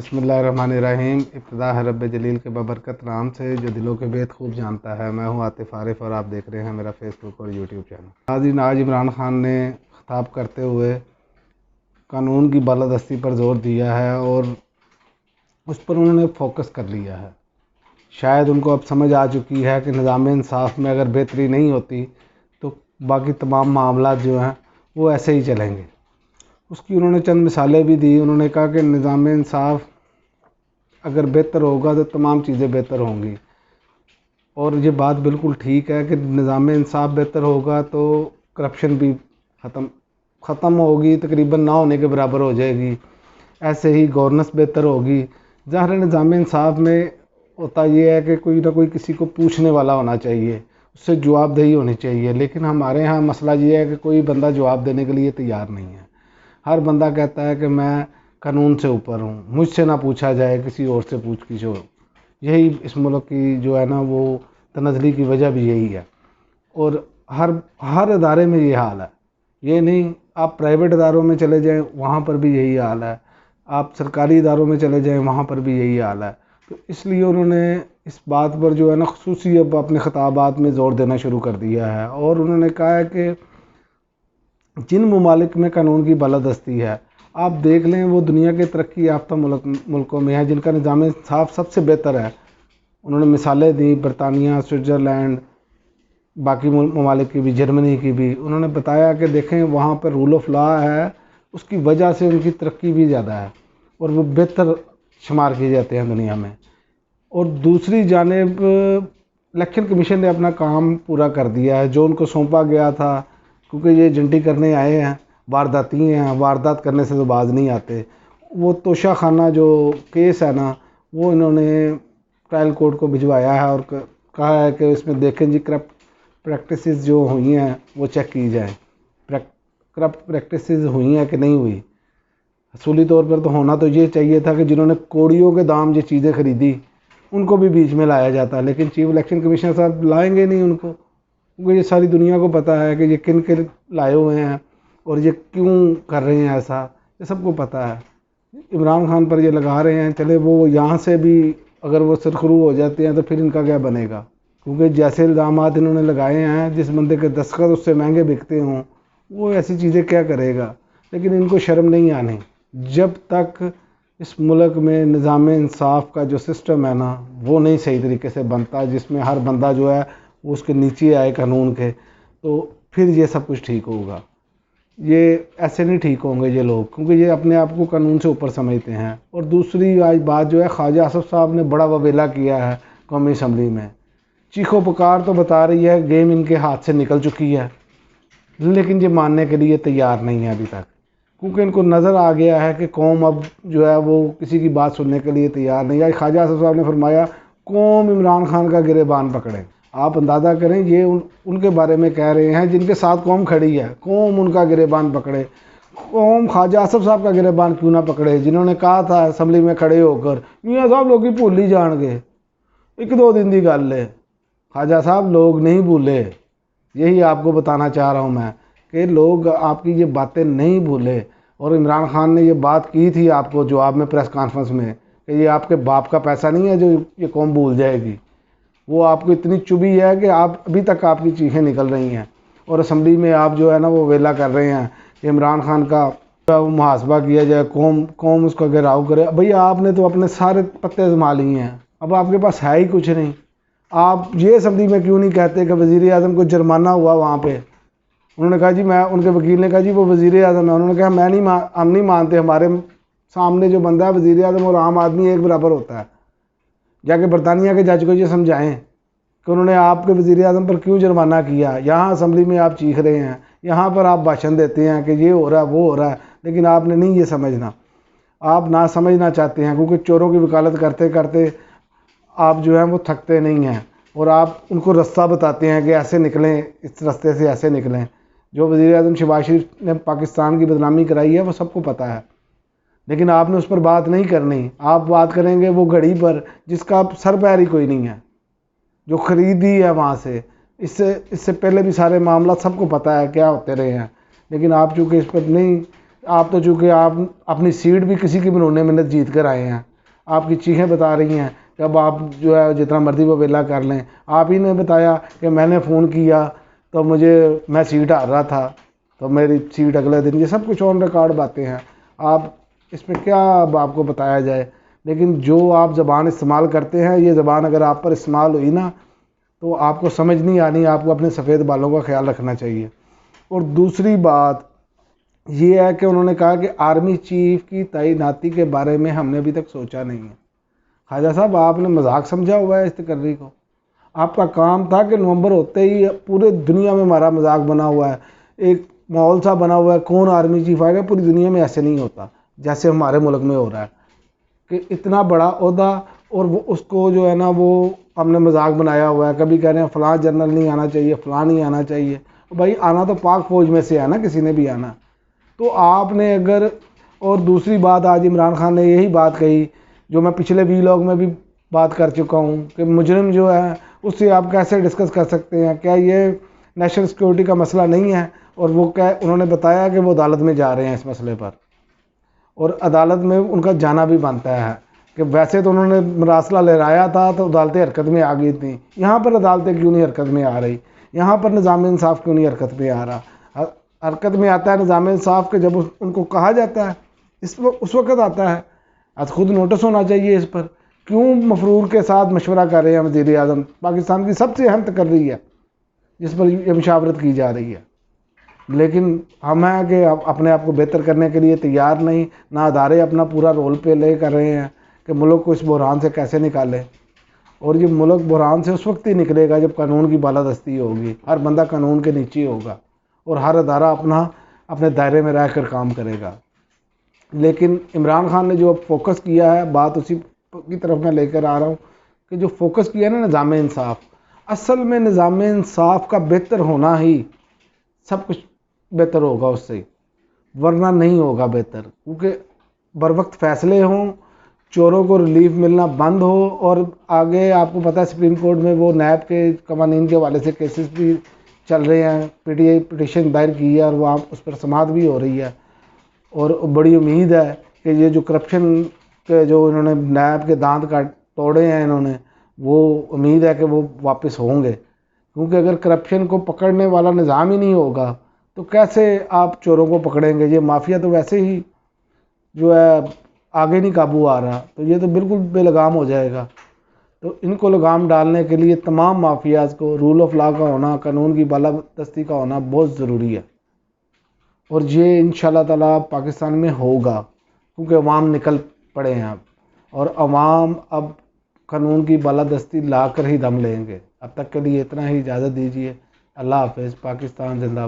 बिस्मिल्लाहिर्रहमानिर्रहीम। इब्तिदा है रब्बे जलील के बबरकत नाम से जो दिलों के भेद खूब जानता है। मैं हूँ आतिफ आरिफ और आप देख रहे हैं मेरा फेसबुक और यूट्यूब चैनल। नाज़रीन, आज इमरान खान ने खिताब करते हुए कानून की बालादस्ती पर जोर दिया है और उस पर उन्होंने फोकस कर लिया है। शायद उनको अब समझ आ चुकी है कि निज़ाम इंसाफ में अगर बेहतरी नहीं होती तो बाकी तमाम मामला जो हैं वो ऐसे ही चलेंगे। उसकी उन्होंने चंद मिसालें भी दी। उन्होंने कहा कि निज़ाम इंसाफ अगर बेहतर होगा तो तमाम चीज़ें बेहतर होंगी, और ये बात बिल्कुल ठीक है कि निज़ाम इंसाफ बेहतर होगा तो करप्शन भी ख़त्म होगी, तकरीबन ना होने के बराबर हो जाएगी। ऐसे ही गवर्नेंस बेहतर होगी। ज़ाहिर है निज़ाम इंसाफ में होता ये है कि कोई ना कोई किसी को पूछने वाला होना चाहिए, उससे जवाबदेही होनी चाहिए। लेकिन हमारे यहाँ मसला ये है कि कोई बंदा जवाब देने के लिए तैयार नहीं है। हर बंदा कहता है कि मैं कानून से ऊपर हूँ, मुझसे ना पूछा जाए, किसी और से पूछ की जो। यही इस मुल्क की जो है ना वो तनज़ली की वजह भी यही है। और हर इदारे में ये हाल है। ये नहीं, आप प्राइवेट इदारों में चले जाएं वहाँ पर भी यही हाल है, आप सरकारी इदारों में चले जाएं वहाँ पर भी यही हाल है। तो इसलिए उन्होंने इस बात पर जो है ना खुसूसी अब अपने खिताबात में ज़ोर देना शुरू कर दिया है। और उन्होंने कहा है कि जिन ममालिक में कानून की बालादस्ती है, आप देख लें वो दुनिया के तरक्की याफ्ता मुल्कों में है जिनका निज़ाम इंसाफ सबसे बेहतर है। उन्होंने मिसालें दी बरतानिया, स्विट्ज़रलैंड, बाकी ममालिक की भी, जर्मनी की भी। उन्होंने बताया कि देखें वहाँ पर रूल ऑफ लॉ है, उसकी वजह से उनकी तरक्की भी ज़्यादा है और वो बेहतर शुमार किए जाते हैं दुनिया में। और दूसरी जानिब इलेक्शन कमीशन ने अपना काम पूरा कर दिया है जो उनको सौंपा गया था, क्योंकि ये एजेंटी करने आए हैं, वारदाती हैं, वारदात करने से तो बाज नहीं आते। वो तोशा खाना जो केस है ना, वो इन्होंने ट्रायल कोर्ट को भिजवाया है और कहा है कि इसमें देखें जी करप्ट प्रैक्टिसेस जो हुई हैं वो चेक की जाए, करप्ट प्रैक्टिसेस हुई हैं कि नहीं हुई। असूली तौर पर तो होना तो ये चाहिए था कि जिन्होंने कोड़ियों के दाम ये चीज़ें ख़रीदी उनको भी बीच में लाया जाता, लेकिन चीफ इलेक्शन कमीशनर साहब लाएंगे नहीं उनको, क्योंकि ये सारी दुनिया को पता है कि ये किन के लाए हुए हैं और ये क्यों कर रहे हैं ऐसा, ये सबको पता है। इमरान खान पर ये लगा रहे हैं, चले वो यहाँ से भी अगर वो सरखरू हो जाते हैं तो फिर इनका क्या बनेगा, क्योंकि जैसे इल्ज़ामात इन्होंने लगाए हैं, जिस बंदे के दस्तखत उससे महंगे बिकते हों, वो ऐसी चीज़ें क्या करेगा। लेकिन इनको शर्म नहीं आनी। जब तक इस मुल्क में निज़ाम इंसाफ का जो सिस्टम है ना वो नहीं सही तरीके से बनता, जिसमें हर बंदा जो है वो उसके नीचे आए कानून के, तो फिर ये सब कुछ ठीक होगा। ये ऐसे नहीं ठीक होंगे ये लोग, क्योंकि ये अपने आप को कानून से ऊपर समझते हैं। और दूसरी आज बात जो है, ख्वाजा आसफ साहब ने बड़ा ववेला किया है कौमी असम्बली में। चीखो पुकार तो बता रही है गेम इनके हाथ से निकल चुकी है, लेकिन ये मानने के लिए तैयार नहीं है अभी तक, क्योंकि इनको नज़र आ गया है कि कौम अब जो है वो किसी की बात सुनने के लिए तैयार नहीं है। ख्वाजा आसफ साहब ने फरमाया कौम इमरान खान का गिरेबान पकड़े। आप अंदाज़ा करें, ये उनके बारे में कह रहे हैं जिनके साथ कौम खड़ी है, कौम उनका गिरेबान पकड़े। कौम ख्वाजा आसफ साहब का गिरेबान क्यों ना पकड़े, जिन्होंने कहा था असम्बली में खड़े होकर, मियाँ साहब लोग ही भूल ही जाएंगे, एक दो दिन की गल है। ख्वाजा साहब लोग नहीं भूले, यही आपको बताना चाह रहा हूँ मैं कि लोग आपकी ये बातें नहीं भूले। और इमरान खान ने ये बात की थी आपको जवाब में प्रेस कॉन्फ्रेंस में कि ये आपके बाप का पैसा नहीं है जो ये कौम भूल जाएगी। वो आपको इतनी चुभी है कि आप अभी तक आपकी चीखें निकल रही हैं और असम्बली में आप जो है ना वो वेला कर रहे हैं कि इमरान खान का मुहासबा किया जाए, कौम उसका घेराव करे। भैया आपने तो अपने सारे पत्ते आजमा लिए हैं, अब आपके पास है ही कुछ नहीं। आप ये असम्बली में क्यों नहीं कहते कि वज़ीर आज़म को जुर्माना हुआ वहाँ पे। उन्होंने कहा जी, मैं, उनके वकील ने कहा जी वो वज़ीर आज़म है। उन्होंने कहा हम नहीं मानते, हमारे सामने जो बंदा है वज़ीर आज़म और आम आदमी एक बराबर होता है। जाके बरतानिया के जज को ये समझाएं कि उन्होंने आपके वज़ीर आज़म पर क्यों जुर्माना किया। यहाँ असम्बली में आप चीख रहे हैं, यहाँ पर आप भाषण देते हैं कि ये हो रहा है वो हो रहा है, लेकिन आपने नहीं ये समझना, आप ना समझना चाहते हैं, क्योंकि चोरों की वकालत करते करते आप जो है वो थकते नहीं हैं और आप उनको रास्ता बताते हैं कि ऐसे निकलें, इस रास्ते से ऐसे निकलें। जो वज़ीर आज़म शहबाज शरीफ ने पाकिस्तान की बदनामी कराई है वो सबको पता है, लेकिन आपने उस पर बात नहीं करनी। आप बात करेंगे वो घड़ी पर जिसका सर पैर ही कोई नहीं है, जो ख़रीदी है वहाँ से। इससे पहले भी सारे मामला सबको पता है क्या होते रहे हैं, लेकिन आप चूँकि इस पर नहीं, आप तो चूँकि आप अपनी सीट भी किसी की बनोने में जीत कर आए हैं, आपकी चीखें बता रही हैं कि अब आप जो है जितना मर्जी वो वेला कर लें। आप ही ने बताया कि मैंने फ़ोन किया तो मैं सीट हार रहा था तो मेरी सीट अगले दिन, ये सब कुछ ऑन रिकॉर्ड बातें हैं। आप इसमें क्या अब आपको बताया जाए, लेकिन जो आप ज़बान इस्तेमाल करते हैं, ये ज़बान अगर आप पर इस्तेमाल हुई ना तो आपको समझ नहीं आनी, आपको अपने सफ़ेद बालों का ख्याल रखना चाहिए। और दूसरी बात ये है कि उन्होंने कहा कि आर्मी चीफ की तैनाती के बारे में हमने अभी तक सोचा नहीं है। ख्वाजा साहब, आपने मजाक समझा हुआ है इस तकर्री को। आपका काम था कि नवंबर होते ही पूरे दुनिया में हमारा मजाक बना हुआ है, एक माहौल सा बना हुआ है, कौन आर्मी चीफ आएगा। पूरी दुनिया में ऐसे नहीं होता जैसे हमारे मुल्क में हो रहा है कि इतना बड़ा ओहदा और वो उसको जो है ना वो हमने मजाक बनाया हुआ है। कभी कह रहे हैं फ़लाँ जनरल नहीं आना चाहिए, फ़लाँ नहीं आना चाहिए। भाई आना तो पाक फ़ौज में से है ना, किसी ने भी आना। तो आपने अगर, और दूसरी बात आज इमरान खान ने यही बात कही जो मैं पिछले वीलॉग में भी बात कर चुका हूँ कि मुजरिम जो है उससे आप कैसे डिस्कस कर सकते हैं, क्या ये नेशनल सिक्योरिटी का मसला नहीं है। और वो क्या, उन्होंने बताया कि वो अदालत में जा रहे हैं इस मसले पर, और अदालत में उनका जाना भी बनता है कि वैसे तो उन्होंने मरासला लहराया था तो अदालतें हरकत में आ गई थी, यहाँ पर अदालतें क्यों नहीं हरकत में आ रही, यहाँ पर निज़ाम इंसाफ क्यों नहीं हरकत में आ रहा। हरकत में आता है निज़ाम इंसाफ के जब उनको कहा जाता है, उस वक्त आता है। आज खुद नोटिस होना चाहिए इस पर, क्यों मफरूर के साथ मशवरा कर रहे हैं वज़ीर आज़म। पाकिस्तान की सबसे अहम तकर्री है जिस पर यह मुशावरत की जा रही है, लेकिन हम हैं कि अपने आप को बेहतर करने के लिए तैयार नहीं, ना अदारे अपना पूरा रोल प्ले कर रहे हैं कि मुल्क को इस बहरान से कैसे निकालें। और ये मुल्क बहरान से उस वक्त ही निकलेगा जब कानून की बालादस्ती होगी, हर बंदा कानून के नीचे होगा और हर अदारा अपने दायरे में रह कर काम करेगा। लेकिन इमरान खान ने जो फोकस किया है, बात उसी की तरफ मैं लेकर आ रहा हूँ कि जो फोकस किया ना निज़ाम इंसाफ, असल में निज़ाम इंसाफ का बेहतर होना ही सब कुछ बेहतर होगा उससे, वरना नहीं होगा बेहतर। क्योंकि बर वक्त फ़ैसले हों, चोरों को रिलीफ मिलना बंद हो। और आगे आपको पता है सुप्रीम कोर्ट में वो नैब के कवानीन के हवाले से केसेस भी चल रहे हैं, पीटीआई पिटीशन दायर की है और वहाँ उस पर समाअत भी हो रही है। और बड़ी उम्मीद है कि ये जो करप्शन के जो इन्होंने नैब के दांत का तोड़े हैं इन्होंने, वो उम्मीद है कि वो वापस होंगे। क्योंकि अगर करप्शन को पकड़ने वाला निज़ाम ही नहीं होगा तो कैसे आप चोरों को पकड़ेंगे। ये माफिया तो वैसे ही जो है आगे नहीं काबू आ रहा, तो ये तो बिल्कुल बेलगाम हो जाएगा। तो इनको लगाम डालने के लिए तमाम माफियाज को रूल ऑफ लॉ का होना, कानून की बालादस्ती का होना बहुत ज़रूरी है। और ये इंशाल्लाह ताला पाकिस्तान में होगा क्योंकि अवाम निकल पड़े हैं अब, और अवाम अब कानून की बालादस्ती ला कर ही दम लेंगे। अब तक के लिए इतना ही, इजाज़त दीजिए। अल्लाह हाफ़िज़। पाकिस्तान जिंदाबाद।